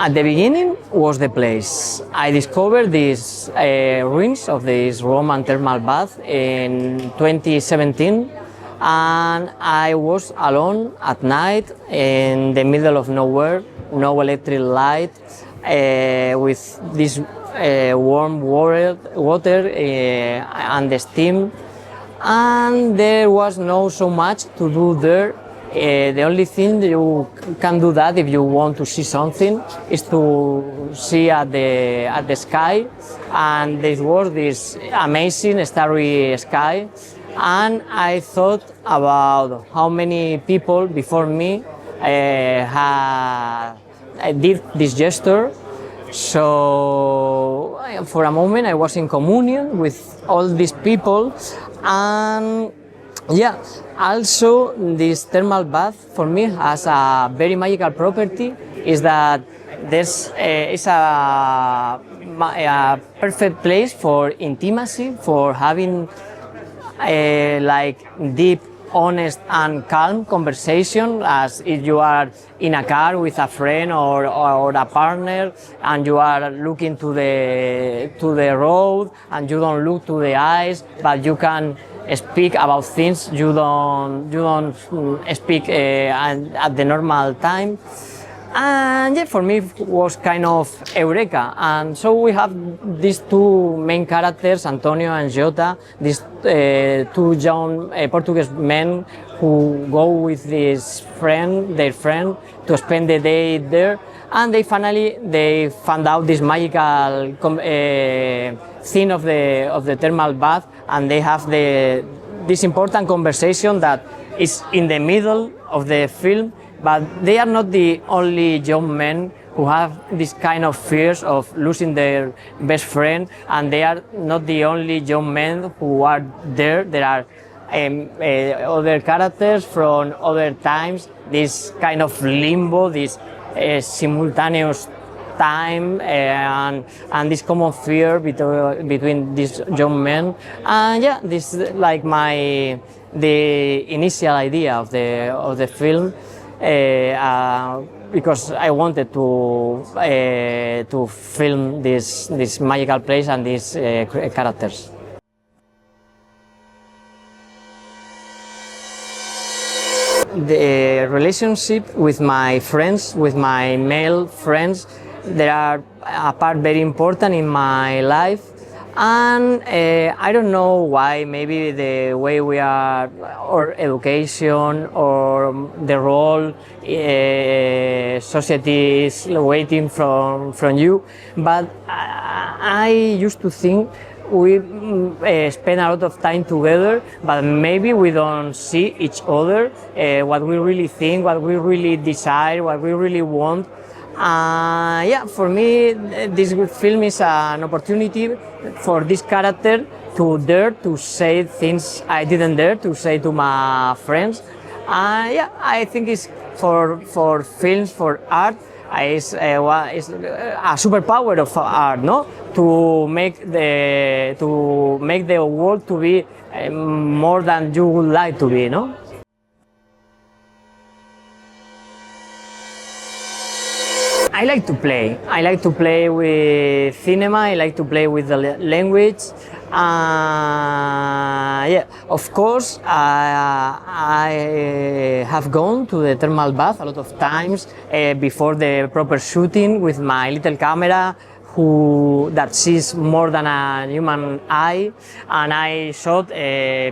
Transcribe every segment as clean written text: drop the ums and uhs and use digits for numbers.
At the beginning was the place. I discovered these ruins of this Roman thermal bath in 2017, and I was alone at night in the middle of nowhere, no electric light, with this warm water and the steam, and there was no so much to do there. The only thing you can do that if you want to see something is to see at the sky, and there was this amazing starry sky, and I thought about how many people before me did this gesture. So for a moment I was in communion with all these people, and yeah, also this thermal bath for me has a very magical property, is that this is a perfect place for intimacy, for having like deep, honest and calm conversation, as if you are in a car with a friend or a partner, and you are looking to the road and you don't look to the eyes, but you can speak about things you don't speak at the normal time. And yeah, for me it was kind of eureka. And so we have these two main characters, Antonio and Jota, these two young Portuguese men who go with their friend, to spend the day there. And they found out this magical thing of the thermal bath, and they have this important conversation that is in the middle of the film. But they are not the only young men who have this kind of fears of losing their best friend, and they are not the only young men who are there. There are other characters from other times, this kind of limbo, this simultaneous time, and this common fear between these young men. And yeah, this is like the initial idea of the film. Because I wanted to film this magical place and these characters. The relationship with my friends, with my male friends, they are a part very important in my life. And I don't know why, maybe the way we are, or education, or the role society is waiting from you, but I used to think we spend a lot of time together, but maybe we don't see each other, what we really think, what we really desire, what we really want. Yeah, for me, this film is an opportunity for this character to dare to say things I didn't dare to say to my friends. Yeah, I think it's for films, for art, is a superpower of art, no? To make the world to be more than you would like to be, no? I like to play. I like to play with cinema. I like to play with the language. Yeah, of course, I have gone to the thermal bath a lot of times before the proper shooting with my little camera, that sees more than a human eye, and I shot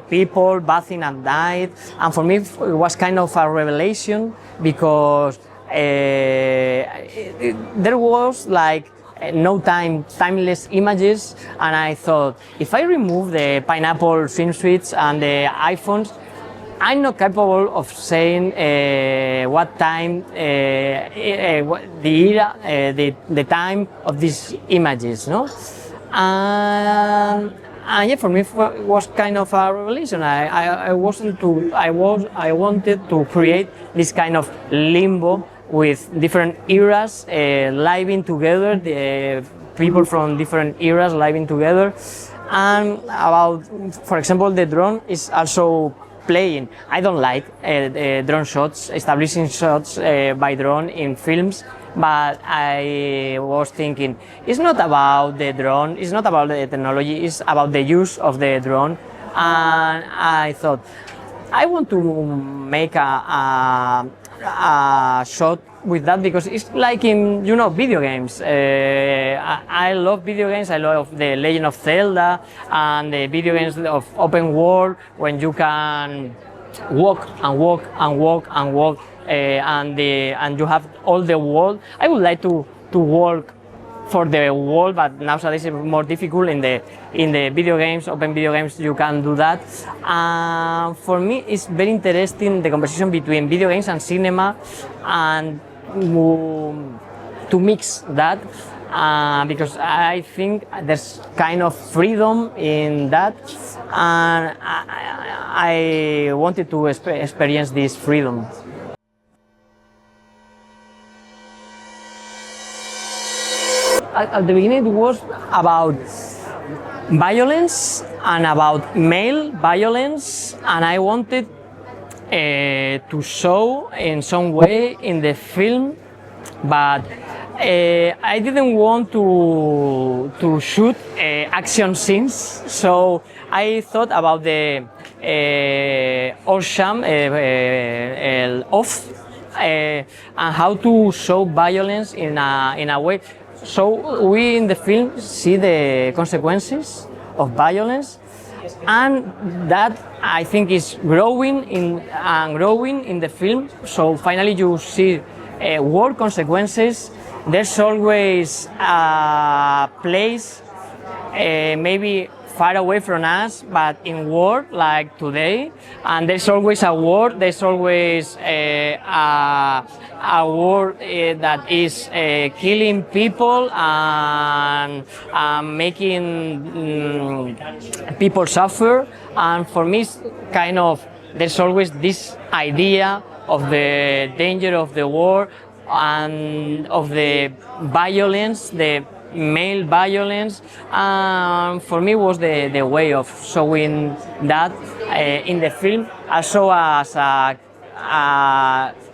people bathing at night, and for me it was kind of a revelation, because there was like timeless images, and I thought, if I remove the pineapple swimsuits and the iPhones, I'm not capable of saying what time, the era, the time of these images, no? And yeah, for me it was kind of a revelation. I wanted to create this kind of limbo with different eras living together, the people from different eras living together. And about, for example, the drone is also playing. I don't like drone shots, establishing shots by drone in films, but I was thinking, it's not about the drone, it's not about the technology, it's about the use of the drone. And I thought, I want to make a shot with that because it's like in, you know, video games. I love video games. I love the Legend of Zelda and the video games of open world when you can walk and walk and walk and walk and you have all the world. I would like to walk for the world, but nowadays it's more difficult in the video games, open video games. You can do that. For me, it's very interesting the conversation between video games and cinema, and to mix that because I think there's kind of freedom in that, and I wanted to experience this freedom. At the beginning, it was about violence and about male violence, and I wanted to show in some way in the film, but I didn't want to shoot action scenes, so I thought about the Orsham off and how to show violence in a way. So we in the film see the consequences of violence, and that I think is growing in the film. So finally you see war consequences. There's always a place maybe far away from us, but in war like today, and there's always a war. There's always a war that is killing people and making people suffer. And for me, it's kind of, there's always this idea of the danger of the war and of the violence, the male violence. For me was the way of showing that in the film, also as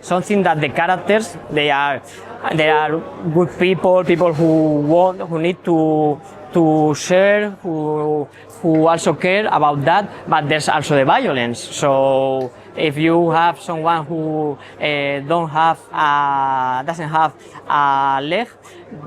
something that the characters, they are good people who need to share, who also care about that, but there's also the violence. So if you have someone who doesn't have a leg,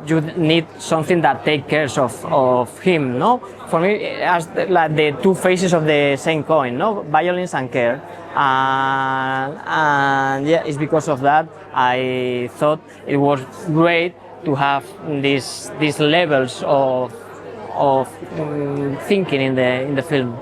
you need something that takes care of him, no? For me, as like the two faces of the same coin, no? Violence and care. And yeah, it's because of that I thought it was great to have these levels of thinking in the film.